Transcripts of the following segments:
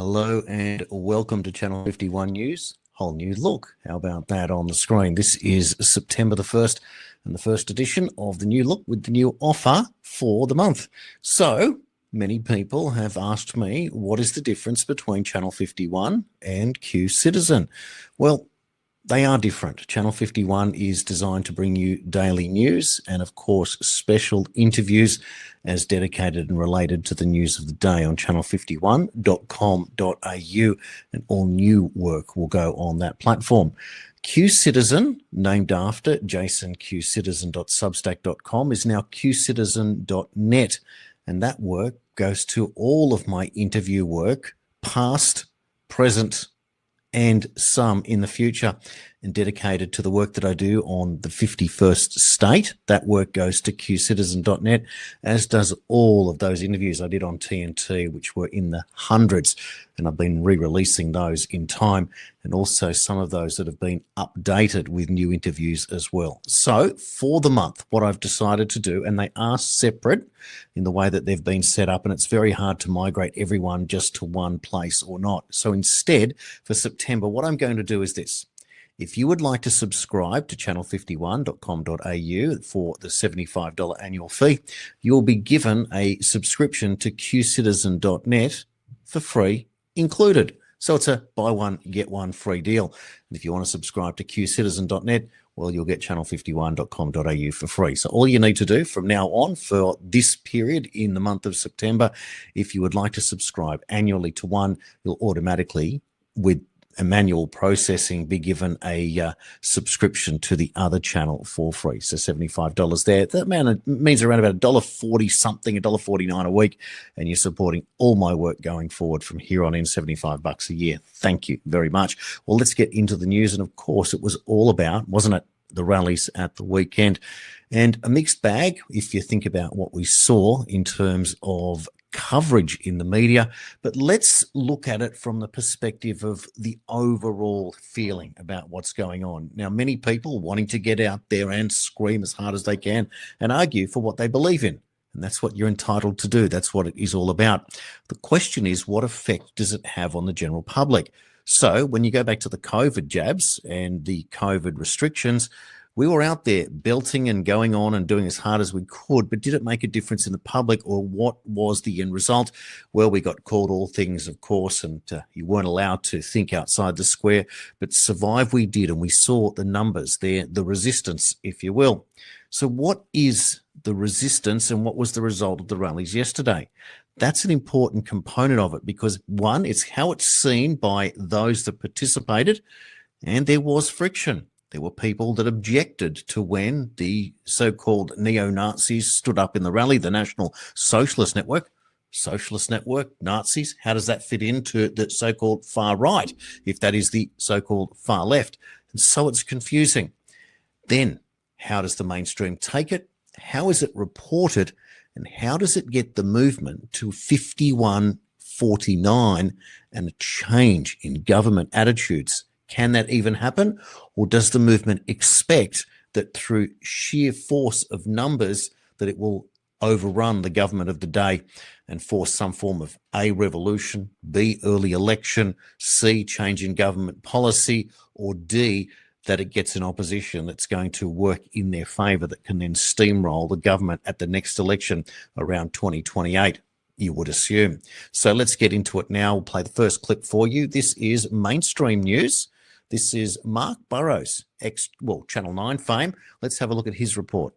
Hello and welcome to Channel 51 News. Whole new look. How about that on the screen? This is September the 1st and the first edition of the new look with the new offer for the month. So many people have asked me, what is the difference between Channel 51 and Q Citizen? Well, they are different. Channel 51 is designed to bring you daily news and, of course, special interviews as dedicated and related to the news of the day on channel51.com.au, and all new work will go on that platform. Q Citizen, named after jasonqcitizen.substack.com, is now qcitizen.net, and that work goes to all of my interview work, past, present, and some in the future, and dedicated to the work that I do on the 51st state. That work goes to qcitizen.net, as does all of those interviews I did on TNT, which were in the hundreds, and I've been re-releasing those in time, and also some of those that have been updated with new interviews as well. So for the month, what I've decided to do, and they are separate in the way that they've been set up, and it's very hard to migrate everyone just to one place or not. So instead, for September, what I'm going to do is this. If you would like to subscribe to channel51.com.au for the $75 annual fee, you'll be given a subscription to qcitizen.net for free included. So it's a buy one, get one free deal. And if you want to subscribe to qcitizen.net, well, you'll get channel51.com.au for free. So all you need to do from now on for this period in the month of September, if you would like to subscribe annually to one, you'll automatically, with a manual processing, be given a subscription to the other channel for free. So $75 there. That means around about $1.40 something, $1.49 a week, and you're supporting all my work going forward from here on in, $75 a year. Thank you very much. Well, let's get into the news. And of course, it was all about, wasn't it, the rallies at the weekend, and a mixed bag if you think about what we saw in terms of coverage in the media. But let's look at it from the perspective of the overall feeling about what's going on. Now, many people wanting to get out there and scream as hard as they can and argue for what they believe in. And that's what you're entitled to do. That's what it is all about. The question is, what effect does it have on the general public? So when you go back to the COVID jabs and the COVID restrictions, we were out there belting and going on and doing as hard as we could, but did it make a difference in the public, or what was the end result? Well, we got called all things, of course, and you weren't allowed to think outside the square, but survive we did, and we saw the numbers there, the resistance, if you will. So what is the resistance, and what was the result of the rallies yesterday? That's an important component of it, because one, it's how it's seen by those that participated, and there was friction. There were people that objected to when the so-called neo-Nazis stood up in the rally, the National Socialist Network, Nazis. How does that fit into the so-called far right, if that is the so-called far left? And so it's confusing. Then how does the mainstream take it? How is it reported? And how does it get the movement to 51-49 and a change in government attitudes? Can that even happen? Or does the movement expect that through sheer force of numbers that it will overrun the government of the day and force some form of A, revolution, B, early election, C, change in government policy, or D, that it gets an opposition that's going to work in their favour that can then steamroll the government at the next election around 2028? You would assume. So let's get into it now. We'll play the first clip for you. This is mainstream news. This is Mark Burrows, Channel 9 fame. Let's have a look at his report.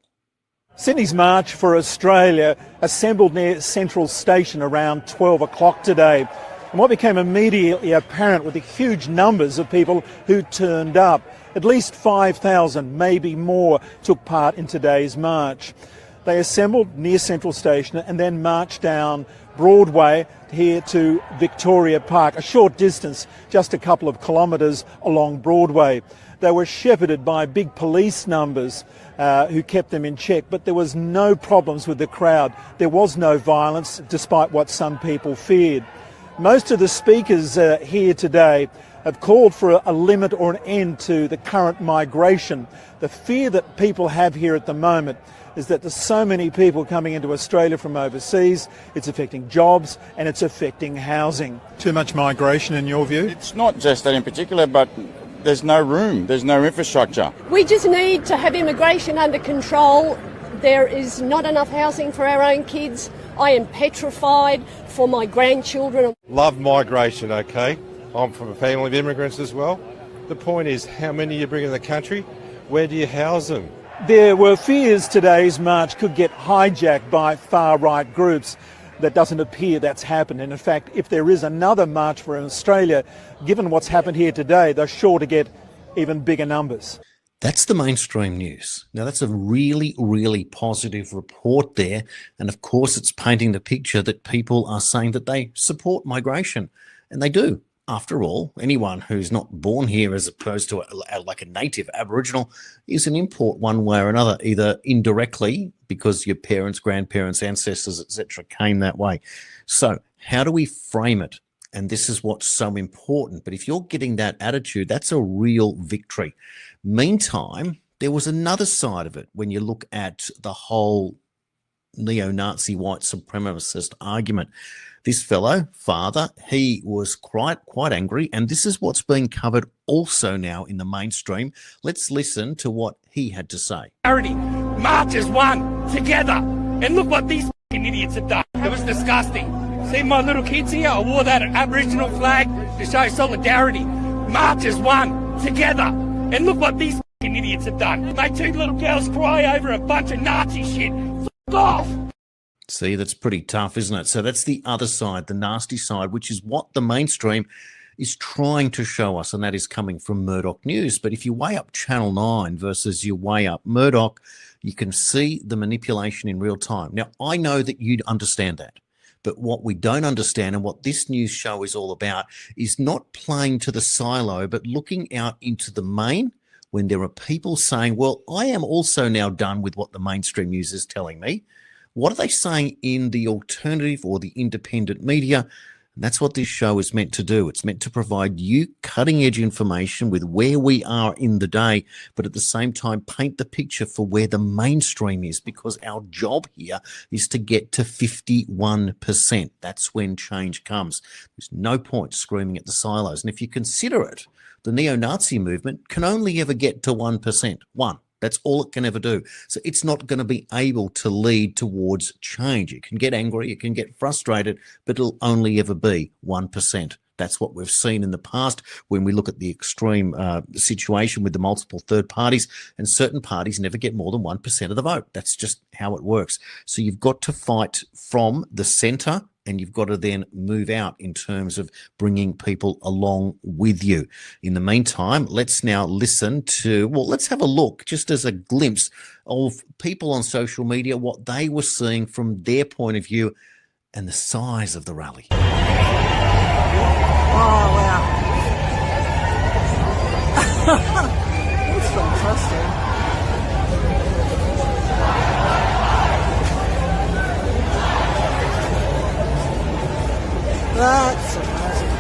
Sydney's March for Australia assembled near Central Station around 12 o'clock today. And what became immediately apparent were the huge numbers of people who turned up. At least 5,000, maybe more, took part in today's march. They assembled near Central Station and then marched down Broadway here to Victoria Park, a short distance, just a couple of kilometres along Broadway. They were shepherded by big police numbers who kept them in check, but there was no problems with the crowd. There was no violence, despite what some people feared. Most of the speakers here today have called for a limit or an end to the current migration. The fear that people have here at the moment is that there's so many people coming into Australia from overseas, it's affecting jobs and it's affecting housing. Too much migration in your view? It's not just that in particular, but there's no room, there's no infrastructure. We just need to have immigration under control. There is not enough housing for our own kids. I am petrified for my grandchildren. Love migration, okay? I'm from a family of immigrants as well. The point is, how many you bring in the country? Where do you house them? There were fears today's march could get hijacked by far-right groups. That doesn't appear that's happened. And in fact, if there is another march for Australia, given what's happened here today, they're sure to get even bigger numbers. That's the mainstream news. Now, that's a really, really positive report there. And of course, it's painting the picture that people are saying that they support migration. And they do. After all, anyone who's not born here as opposed to like a native Aboriginal is an import one way or another, either indirectly because your parents, grandparents, ancestors, etc. came that way. So how do we frame it? And this is what's so important. But if you're getting that attitude, that's a real victory. Meantime, there was another side of it when you look at the whole neo-Nazi white supremacist argument. This fellow, father, he was quite angry, and this is what's being covered also now in the mainstream. Let's listen to what he had to say. March as one, together, and look what these fucking idiots have done. It was disgusting. See my little kids here? I wore that Aboriginal flag to show solidarity. March as one, together, and look what these fucking idiots have done. Made two little girls cry over a bunch of Nazi shit. Fuck off! See, that's pretty tough, isn't it? So that's the other side, the nasty side, which is what the mainstream is trying to show us, and that is coming from Murdoch News. But if you weigh up Channel 9 versus you weigh up Murdoch, you can see the manipulation in real time. Now, I know that you'd understand that. But what we don't understand and what this news show is all about is not playing to the silo, but looking out into the main when there are people saying, well, I am also now done with what the mainstream news is telling me. What are they saying in the alternative or the independent media? And that's what this show is meant to do. It's meant to provide you cutting-edge information with where we are in the day, but at the same time paint the picture for where the mainstream is, because our job here is to get to 51%. That's when change comes. There's no point screaming at the silos. And if you consider it, the neo-Nazi movement can only ever get to 1%. One. That's all it can ever do. So it's not going to be able to lead towards change. It can get angry, it can get frustrated, but it'll only ever be 1%. That's what we've seen in the past when we look at the extreme situation with the multiple third parties, and certain parties never get more than 1% of the vote. That's just how it works. So you've got to fight from the centre, and you've got to then move out in terms of bringing people along with you. In the meantime, let's now listen to, well, let's have a look just as a glimpse of people on social media, what they were seeing from their point of view and the size of the rally. Oh, wow. That's fantastic. That's amazing.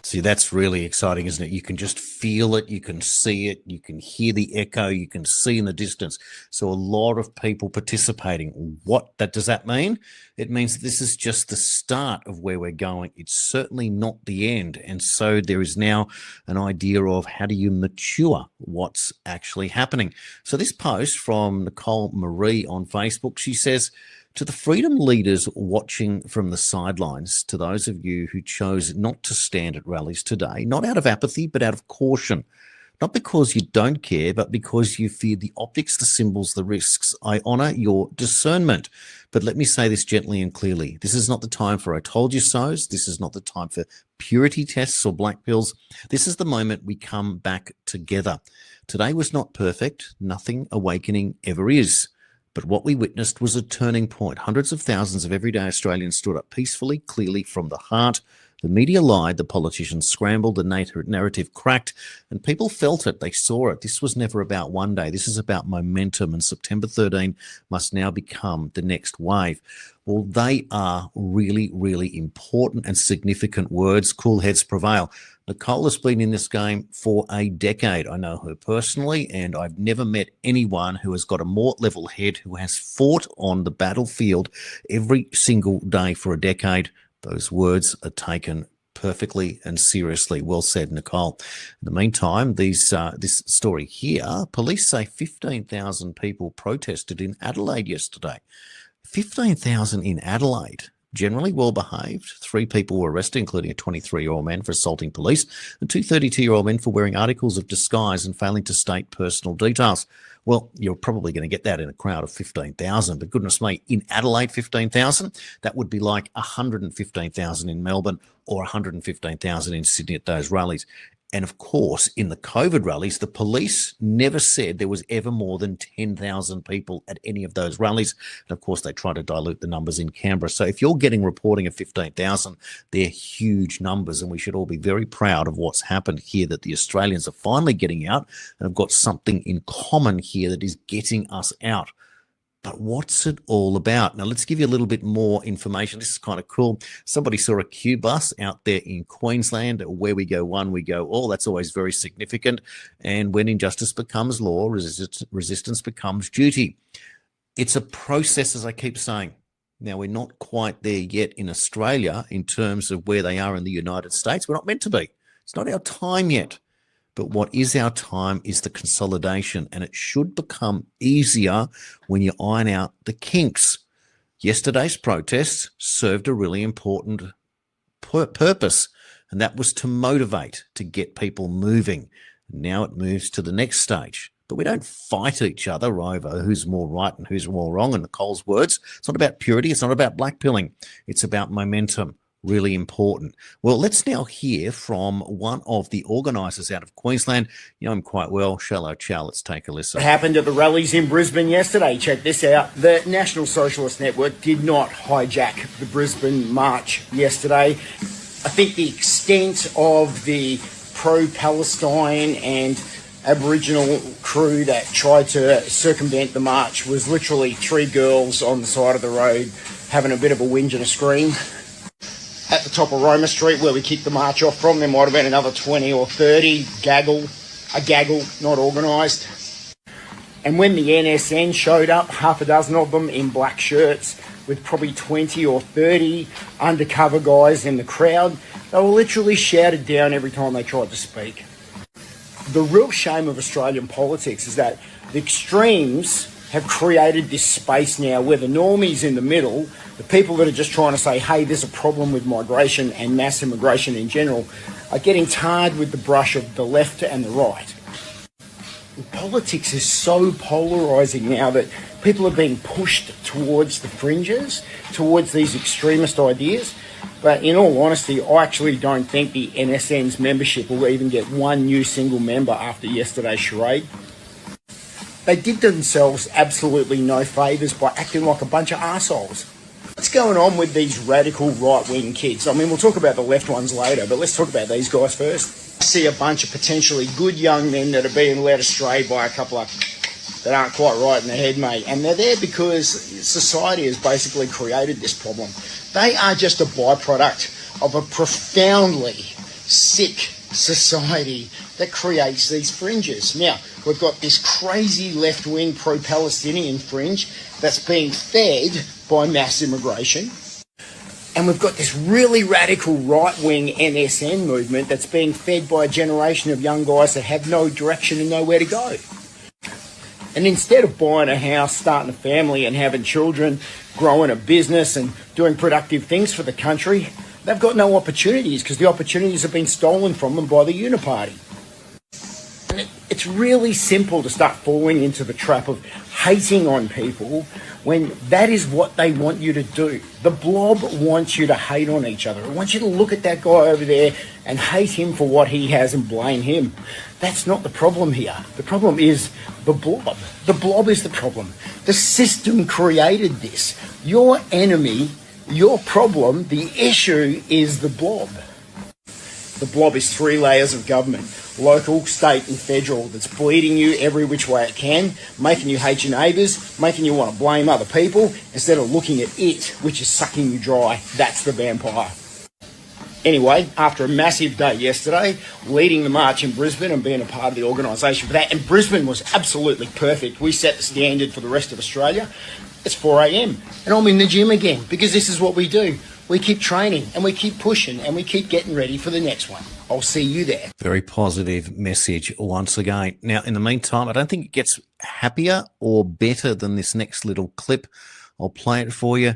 See, that's really exciting, isn't it? You can just feel it, you can see it, you can hear the echo, you can see in the distance. So a lot of people participating. Does that mean? It means that this is just the start of where we're going. It's certainly not the end. And so there is now an idea of how do you mature what's actually happening. So this post from Nicole Marie on Facebook, she says, to the freedom leaders watching from the sidelines, to those of you who chose not to stand at rallies today, not out of apathy, but out of caution, not because you don't care, but because you fear the optics, the symbols, the risks. I honour your discernment. But let me say this gently and clearly. This is not the time for I told you so's. This is not the time for purity tests or black pills. This is the moment we come back together. Today was not perfect. Nothing awakening ever is. But what we witnessed was a turning point. Hundreds of thousands of everyday Australians stood up peacefully, clearly from the heart. The media lied, the politicians scrambled, the narrative cracked, and people felt it. They saw it. This was never about one day. This is about momentum, and September 13 must now become the next wave. Well, they are really, really important and significant words. Cool heads prevail. Nicole has been in this game for a decade. I know her personally, and I've never met anyone who has got a more level head, who has fought on the battlefield every single day for a decade. Those words are taken perfectly and seriously. Well said, Nicole. In the meantime, this story here, police say 15,000 people protested in Adelaide yesterday. 15,000 in Adelaide. Generally well behaved. 3 people were arrested, including a 23-year-old man for assaulting police and 2 32-year-old men for wearing articles of disguise and failing to state personal details. Well, you're probably going to get that in a crowd of 15,000, but goodness me, in Adelaide, 15,000, that would be like 115,000 in Melbourne or 115,000 in Sydney at those rallies. And of course, in the COVID rallies, the police never said there was ever more than 10,000 people at any of those rallies. And of course, they try to dilute the numbers in Canberra. So if you're getting reporting of 15,000, they're huge numbers. And we should all be very proud of what's happened here, that the Australians are finally getting out and have got something in common here that is getting us out. But what's it all about? Now, let's give you a little bit more information. This is kind of cool. Somebody saw a Q bus out there in Queensland. Where we go one, we go all. That's always very significant. And when injustice becomes law, resistance becomes duty. It's a process, as I keep saying. Now, we're not quite there yet in Australia in terms of where they are in the United States. We're not meant to be. It's not our time yet. But what is our time is the consolidation, and it should become easier when you iron out the kinks. Yesterday's protests served a really important purpose, and that was to motivate, to get people moving. Now it moves to the next stage. But we don't fight each other over who's more right and who's more wrong. In Nicole's words, it's not about purity. It's not about blackpilling. It's about momentum. Really important. Well, let's now hear from one of the organisers out of Queensland. You know him quite well, Shallow Chow. Let's take a listen. What happened at the rallies in Brisbane yesterday? Check this out. The National Socialist Network did not hijack the Brisbane march yesterday. I think the extent of the pro-Palestine and Aboriginal crew that tried to circumvent the march was literally 3 girls on the side of the road having a bit of a whinge and a scream. At the top of Roma Street, where we kicked the march off from, there might have been another 20 or 30, a gaggle, not organised. And when the NSN showed up, half a dozen of them in black shirts with probably 20 or 30 undercover guys in the crowd, they were literally shouted down every time they tried to speak. The real shame of Australian politics is that the extremes have created this space now where the normies in the middle, the people that are just trying to say, hey, there's a problem with migration and mass immigration in general, are getting tarred with the brush of the left and the right. And politics is so polarising now that people are being pushed towards the fringes, towards these extremist ideas. But in all honesty, I actually don't think the NSN's membership will even get one new single member after yesterday's charade. They did themselves absolutely no favours by acting like a bunch of arseholes. What's going on with these radical right-wing kids? I mean, we'll talk about the left ones later, but let's talk about these guys first. I see a bunch of potentially good young men that are being led astray by a couple of that aren't quite right in the head, mate. And they're there because society has basically created this problem. They are just a byproduct of a profoundly sick society that creates these fringes. Now, we've got this crazy left-wing pro-Palestinian fringe that's being fed by mass immigration. And we've got this really radical right-wing NSN movement that's being fed by a generation of young guys that have no direction and nowhere to go. And instead of buying a house, starting a family and having children, growing a business and doing productive things for the country, they've got no opportunities because the opportunities have been stolen from them by the Uniparty. And it's really simple to start falling into the trap of hating on people when that is what they want you to do. The blob wants you to hate on each other. It wants you to look at that guy over there and hate him for what he has and blame him. That's not the problem here. The problem is the blob. The blob is the problem. The system created this. Your enemy, your problem, the issue is the blob. The blob is 3 layers of government, local, state and federal, that's bleeding you every which way it can, making you hate your neighbours, making you want to blame other people, instead of looking at it, which is sucking you dry. That's the vampire. Anyway, after a massive day yesterday, leading the march in Brisbane and being a part of the organisation for that, and Brisbane was absolutely perfect. We set the standard for the rest of Australia. It's 4 a.m. and I'm in the gym again, because this is what we do. We keep training and we keep pushing and we keep getting ready for the next one. I'll see you there. Very positive message once again. Now, in the meantime, I don't think it gets happier or better than this next little clip. I'll play it for you.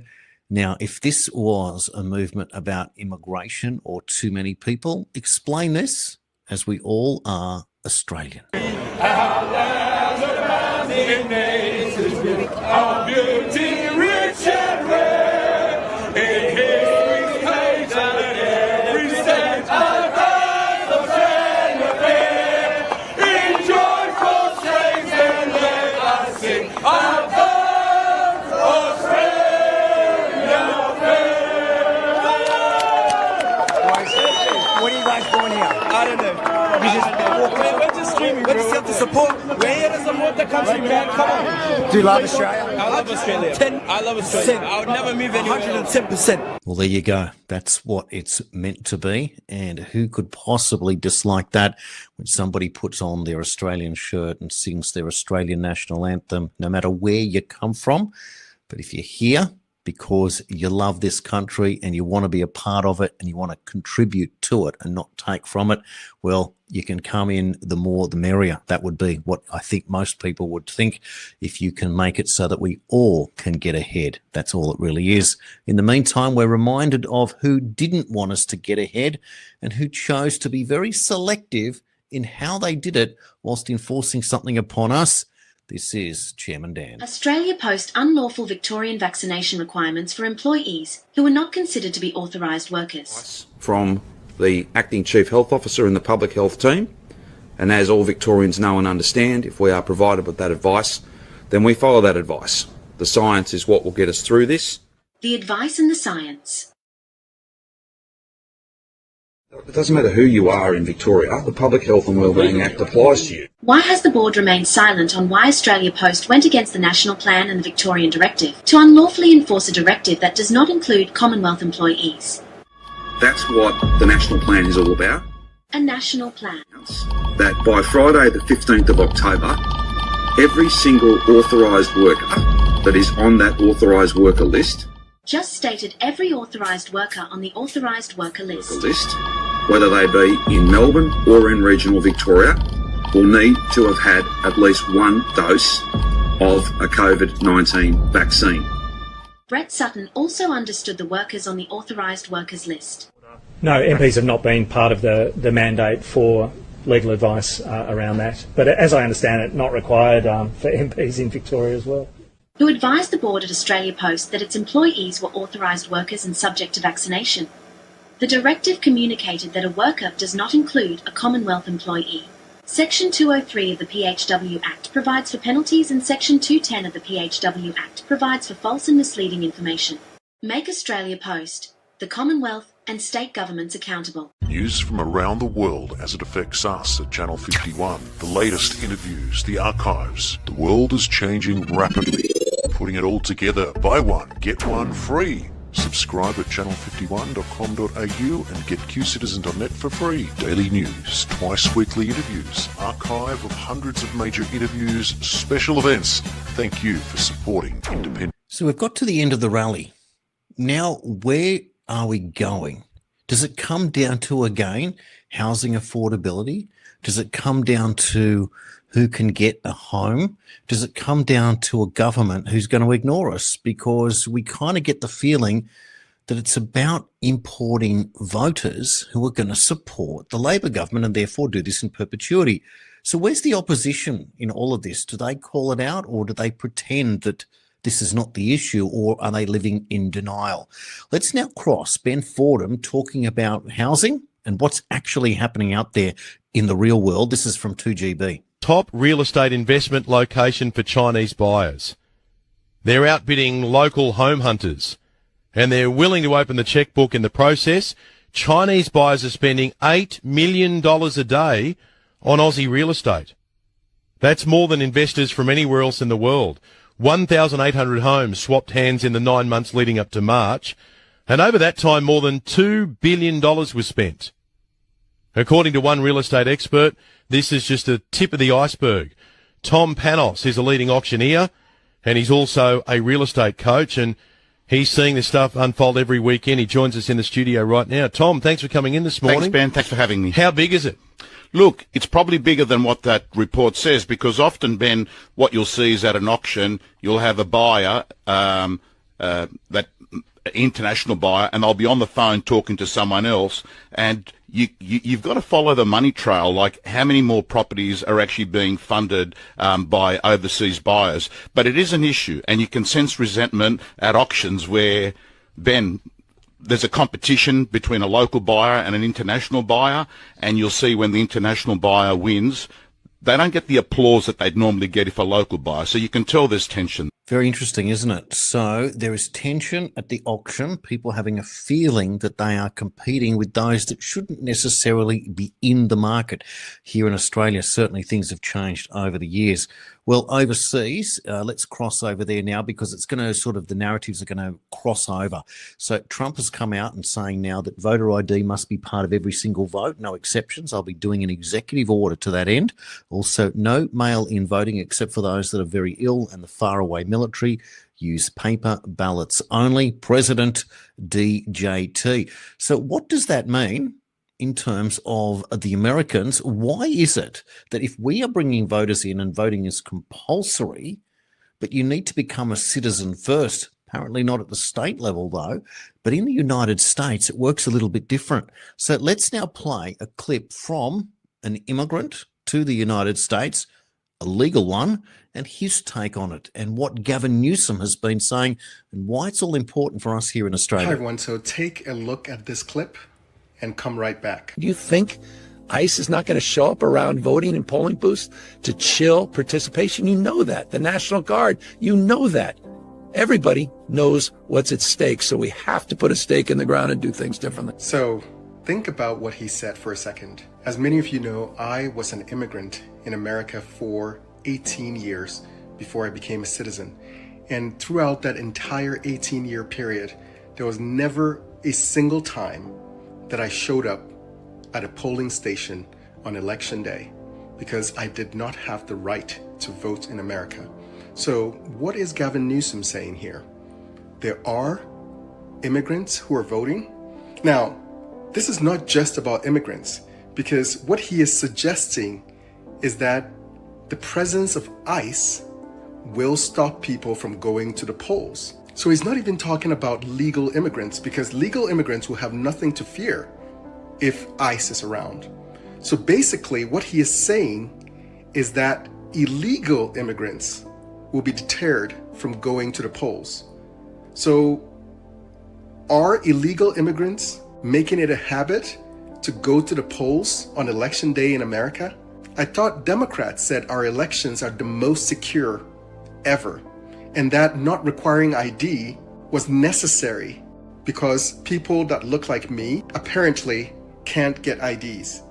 Now, if this was a movement about immigration or too many people, explain this, as we all are Australian. Our beauty rich and rare, in history's page and every state above the fair. In joyful strains and let us sing above Australia fair. What are you guys doing here? I don't know. We're just streaming, bro. We're just here to support. We're here to support the country, man. Come on. Do you love Australia? I love Australia. I love Australia. I would never move anywhere. 110%. Well, there you go. That's what it's meant to be. And who could possibly dislike that when somebody puts on their Australian shirt and sings their Australian national anthem, no matter where you come from? But if you're here because you love this country and you want to be a part of it and you want to contribute to it and not take from it, well, you can come in, the more the merrier. That would be what I think most people would think, if you can make it so that we all can get ahead. That's all it really is. In the meantime, we're reminded of who didn't want us to get ahead and who chose to be very selective in how they did it whilst enforcing something upon us. This is Chairman Dan. Australia Post unlawful Victorian vaccination requirements for employees who are not considered to be authorised workers. From the Acting Chief Health Officer and the Public Health Team, and as all Victorians know and understand, if we are provided with that advice, then we follow that advice. The science is what will get us through this. The advice and the science. It doesn't matter who you are in Victoria, the Public Health and Wellbeing Act applies to you. Why has the board remained silent on why Australia Post went against the National Plan and the Victorian Directive to unlawfully enforce a directive that does not include Commonwealth employees? That's what the National Plan is all about. A national plan. That by Friday the 15th of October, every single authorised worker that is on that authorised worker list, just stated every authorised worker on the authorised worker list, whether they be in Melbourne or in regional Victoria, will need to have had at least one dose of a COVID-19 vaccine. Brett Sutton also understood the workers on the authorised workers list. No, MPs have not been part of the mandate for legal advice around that. But as I understand it, not required for MPs in Victoria as well. Who advised the board at Australia Post that its employees were authorised workers and subject to vaccination. The directive communicated that a worker does not include a Commonwealth employee. Section 203 of the PHW Act provides for penalties, and Section 210 of the PHW Act provides for false and misleading information. Make Australia Post, the Commonwealth and state governments accountable. News from around the world as it affects us at Channel 51. The latest interviews, the archives. The world is changing rapidly. Putting it all together. Buy one, get one free. Subscribe at channel51.com.au and get QCitizen.net for free. Daily news, twice weekly interviews, archive of hundreds of major interviews, special events. Thank you for supporting independent. So we've got to the end of the rally. Now, where are we going? Does it come down to, again, housing affordability? Does it come down to who can get a home? Does it come down to a government who's going to ignore us? Because we kind of get the feeling that it's about importing voters who are going to support the Labor government and therefore do this in perpetuity. So where's the opposition in all of this? Do they call it out, or do they pretend that this is not the issue, or are they living in denial? Let's now cross Ben Fordham talking about housing and what's actually happening out there in the real world. This is from 2GB. Top real estate investment location for Chinese buyers. They're outbidding local home hunters, and they're willing to open the checkbook in the process. Chinese buyers are spending $8 million a day on Aussie real estate. That's more than investors from anywhere else in the world. 1,800 homes swapped hands in the 9 months leading up to March, and over that time more than $2 billion was spent. According to one real estate expert, this is just a tip of the iceberg. Tom Panos is a leading auctioneer, and he's also a real estate coach, and he's seeing this stuff unfold every weekend. He joins us in the studio right now. Tom, thanks for coming in this morning. Thanks, Ben. Thanks for having me. How big is it? Look, it's probably bigger than what that report says, because often, Ben, what you'll see is at an auction, you'll have a buyer, that international buyer, and they'll be on the phone talking to someone else, and you've got to follow the money trail, like how many more properties are actually being funded by overseas buyers. But it is an issue, and you can sense resentment at auctions where, Ben, there's a competition between a local buyer and an international buyer, and you'll see when the international buyer wins, they don't get the applause that they'd normally get if a local buyer. So you can tell there's tension. Very interesting, isn't it? So there is tension at the auction, people having a feeling that they are competing with those that shouldn't necessarily be in the market. Here in Australia, certainly things have changed over the years. Well, overseas, let's cross over there now, because it's going to the narratives are going to cross over. So Trump has come out and saying now that voter ID must be part of every single vote, no exceptions. I'll be doing an executive order to that end. Also, no mail-in voting except for those that are very ill and the faraway military. Use paper ballots only. President DJT. So what does that mean in terms of the Americans? Why is it that if we are bringing voters in and voting is compulsory, but you need to become a citizen first? Apparently not at the state level, though, but in the United States, it works a little bit different. So let's now play a clip from an immigrant to the United States, a legal one, and his take on it, and what Gavin Newsom has been saying, and why it's all important for us here in Australia. Hi, everyone. So take a look at this clip and come right back. Do you think ICE is not going to show up around voting and polling booths to chill participation? You know that. The National Guard, you know that. Everybody knows what's at stake, so we have to put a stake in the ground and do things differently. So think about what he said for a second. As many of you know, I was an immigrant in America for 18 years before I became a citizen. And throughout that entire 18-year period, there was never a single time that I showed up at a polling station on election day because I did not have the right to vote in America. So what is Gavin Newsom saying here? There are immigrants who are voting. Now, this is not just about immigrants, because what he is suggesting is that the presence of ICE will stop people from going to the polls. So he's not even talking about legal immigrants, because legal immigrants will have nothing to fear if ICE is around. So basically what he is saying is that illegal immigrants will be deterred from going to the polls. So are illegal immigrants making it a habit to go to the polls on election day in America? I thought Democrats said our elections are the most secure ever, and that not requiring ID was necessary because people that look like me apparently can't get IDs.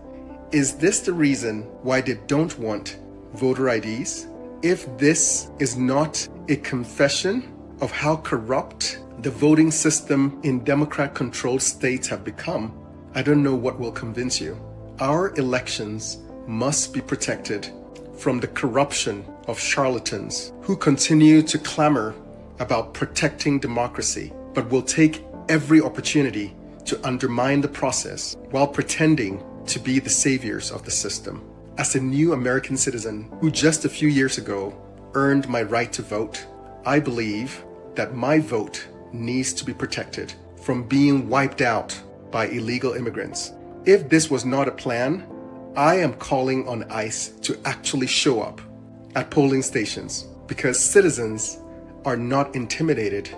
Is this the reason why they don't want voter IDs? If this is not a confession of how corrupt the voting system in Democrat-controlled states have become, I don't know what will convince you. Our elections must be protected from the corruption of charlatans who continue to clamor about protecting democracy, but will take every opportunity to undermine the process while pretending to be the saviors of the system. As a new American citizen who just a few years ago earned my right to vote, I believe that my vote needs to be protected from being wiped out by illegal immigrants. If this was not a plan, I am calling on ICE to actually show up at polling stations, because citizens are not intimidated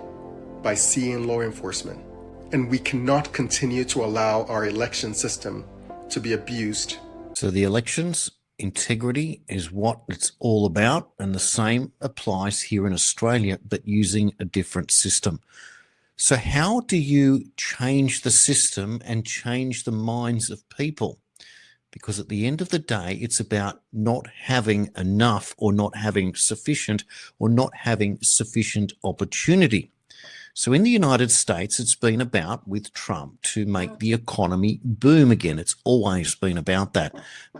by seeing law enforcement. And we cannot continue to allow our election system to be abused. So the elections integrity is what it's all about, and the same applies here in Australia, but using a different system. So how do you change the system and change the minds of people? Because at the end of the day, it's about not having enough or not having sufficient or not having sufficient opportunity. So in the United States, it's been about, with Trump, to make the economy boom again. It's always been about that.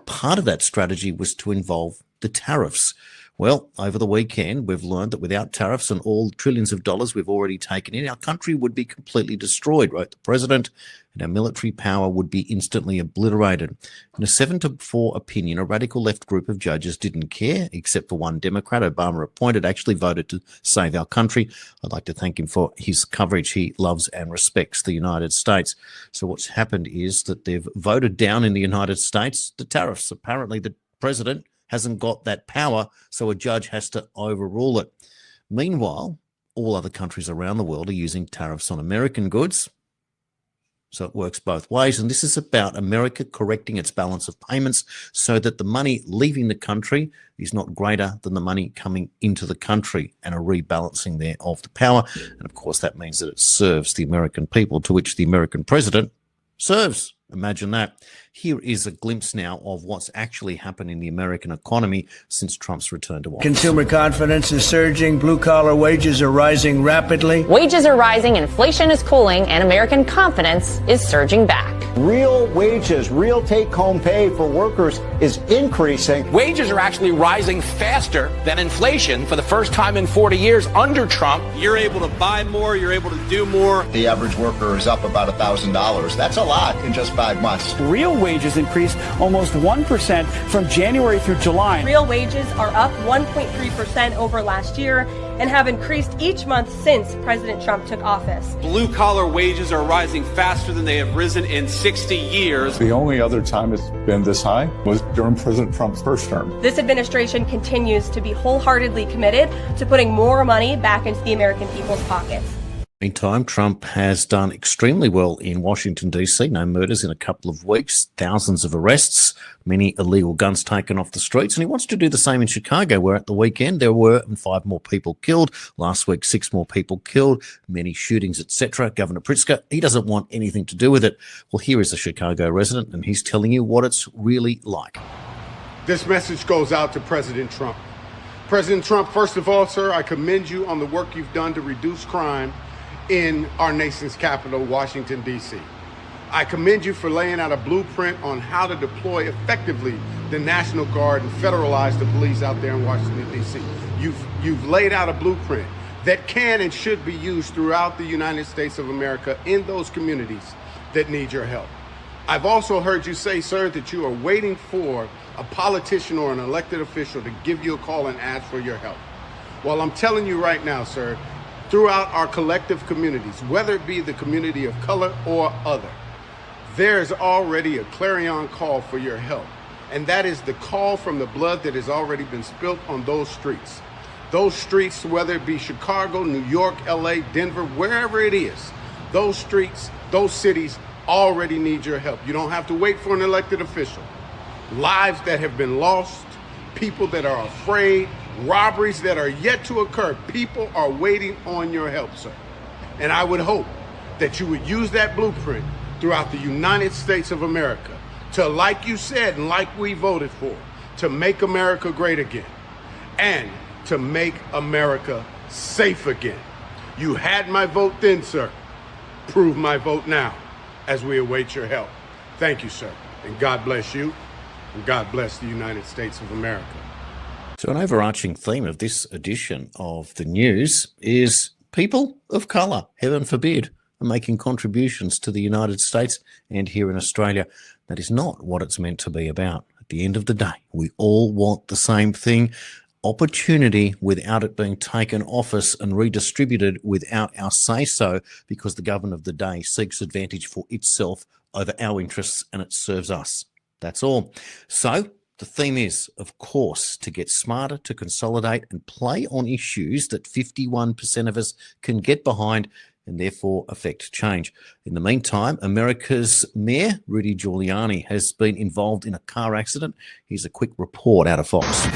Part of that strategy was to involve the tariffs. Well, over the weekend, we've learned that without tariffs and all trillions of dollars we've already taken in, our country would be completely destroyed, wrote the president, and our military power would be instantly obliterated. In a 7-4 opinion, a radical left group of judges didn't care, except for one Democrat, Obama appointed, actually voted to save our country. I'd like to thank him for his coverage. He loves and respects the United States. So what's happened is that they've voted down in the United States the tariffs. Apparently the president hasn't got that power, so a judge has to overrule it. Meanwhile, all other countries around the world are using tariffs on American goods. So it works both ways. And this is about America correcting its balance of payments so that the money leaving the country is not greater than the money coming into the country, and a rebalancing there of the power. And of course, that means that it serves the American people, to which the American president serves. Imagine that. Here is a glimpse now of what's actually happened in the American economy since Trump's return to office. Consumer confidence is surging. Blue-collar wages are rising rapidly. Wages are rising, inflation is cooling, and American confidence is surging back. Real wages, real take-home pay for workers is increasing. Wages are actually rising faster than inflation for the first time in 40 years under Trump. You're able to buy more, you're able to do more. The average worker is up about $1,000. That's a lot in just 5 months. Real wages increased almost 1% from January through July. Real wages are up 1.3% over last year and have increased each month since President Trump took office. Blue-collar wages are rising faster than they have risen in 60 years. The only other time it's been this high was during President Trump's first term. This administration continues to be wholeheartedly committed to putting more money back into the American people's pockets. Meantime, Trump has done extremely well in Washington, D.C. No murders in a couple of weeks, thousands of arrests, many illegal guns taken off the streets. And he wants to do the same in Chicago, where at the weekend there were 5 more people killed. Last week, 6 more people killed, many shootings, etc. Governor Pritzker, he doesn't want anything to do with it. Well, here is a Chicago resident, and he's telling you what it's really like. This message goes out to President Trump. President Trump, first of all, sir, I commend you on the work you've done to reduce crime in our nation's capital, Washington, D.C. I commend you for laying out a blueprint on how to deploy effectively the National Guard and federalize the police out there in Washington, D.C. You've laid out a blueprint that can and should be used throughout the United States of America in those communities that need your help. I've also heard you say, sir, that you are waiting for a politician or an elected official to give you a call and ask for your help. Well, I'm telling you right now, sir, throughout our collective communities, whether it be the community of color or other, there is already a clarion call for your help. And that is the call from the blood that has already been spilt on those streets. Those streets, whether it be Chicago, New York, LA, Denver, wherever it is, those streets, those cities already need your help. You don't have to wait for an elected official. Lives that have been lost, people that are afraid, robberies that are yet to occur. People are waiting on your help, sir. And I would hope that you would use that blueprint throughout the United States of America to, like you said and like we voted for, to make America great again and to make America safe again. You had my vote then, sir. Prove my vote now as we await your help. Thank you, sir. And God bless you. And God bless the United States of America. So an overarching theme of this edition of the news is people of colour, heaven forbid, are making contributions to the United States and here in Australia. That is not what it's meant to be about. At the end of the day, we all want the same thing, opportunity without it being taken off us and redistributed without our say-so, because the government of the day seeks advantage for itself over our interests and it serves us. That's all. So the theme is, of course, to get smarter, to consolidate and play on issues that 51% of us can get behind and therefore affect change. In the meantime, America's Mayor, Rudy Giuliani, has been involved in a car accident. Here's a quick report out of Fox.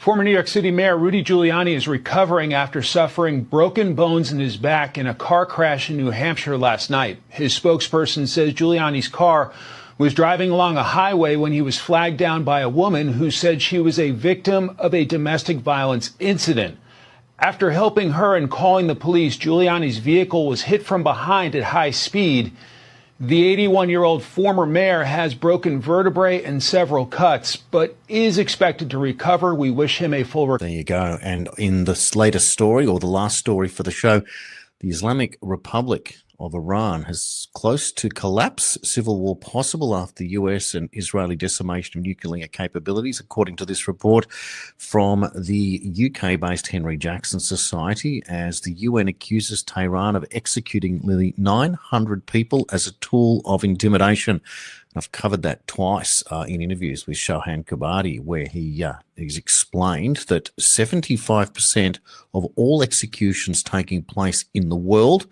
Former New York City Mayor Rudy Giuliani is recovering after suffering broken bones in his back in a car crash in New Hampshire last night. His spokesperson says Giuliani's car was driving along a highway when he was flagged down by a woman who said she was a victim of a domestic violence incident. After helping her and calling the police, Giuliani's vehicle was hit from behind at high speed. The 81-year-old former mayor has broken vertebrae and several cuts, but is expected to recover. We wish him a full recovery. There you go. And in this latest story, or the last story for the show, the Islamic Republic of Iran has close to collapse. Civil war possible after the US and Israeli decimation of nuclear capabilities, according to this report from the UK-based Henry Jackson Society, as the UN accuses Tehran of executing nearly 900 people as a tool of intimidation. I've covered that twice in interviews with Shohan Kabadi, where he's explained that 75% of all executions taking place in the world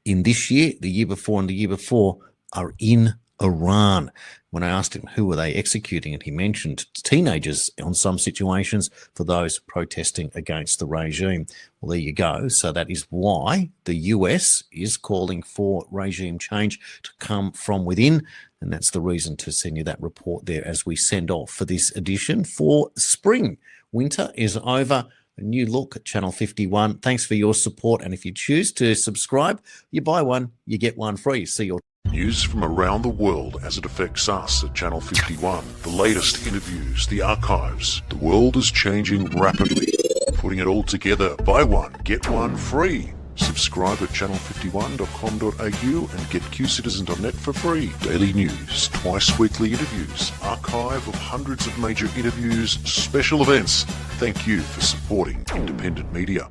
in this year, the year before and the year before, are in Iran. When I asked him who were they executing, and he mentioned teenagers on some situations for those protesting against the regime. Well, there you go. So that is why the US is calling for regime change to come from within. And that's the reason to send you that report there as we send off for this edition for spring. Winter is over. A new look at Channel 51. Thanks for your support. And if you choose to subscribe, you buy one, you get one free. See your News from around the world as it affects us at Channel 51. The latest interviews, the archives. The world is changing rapidly. Putting it all together. Buy one, get one free. Subscribe at channel51.com.au and get qcitizen.net for free. Daily news, twice weekly interviews, archive of hundreds of major interviews, special events. Thank you for supporting independent media.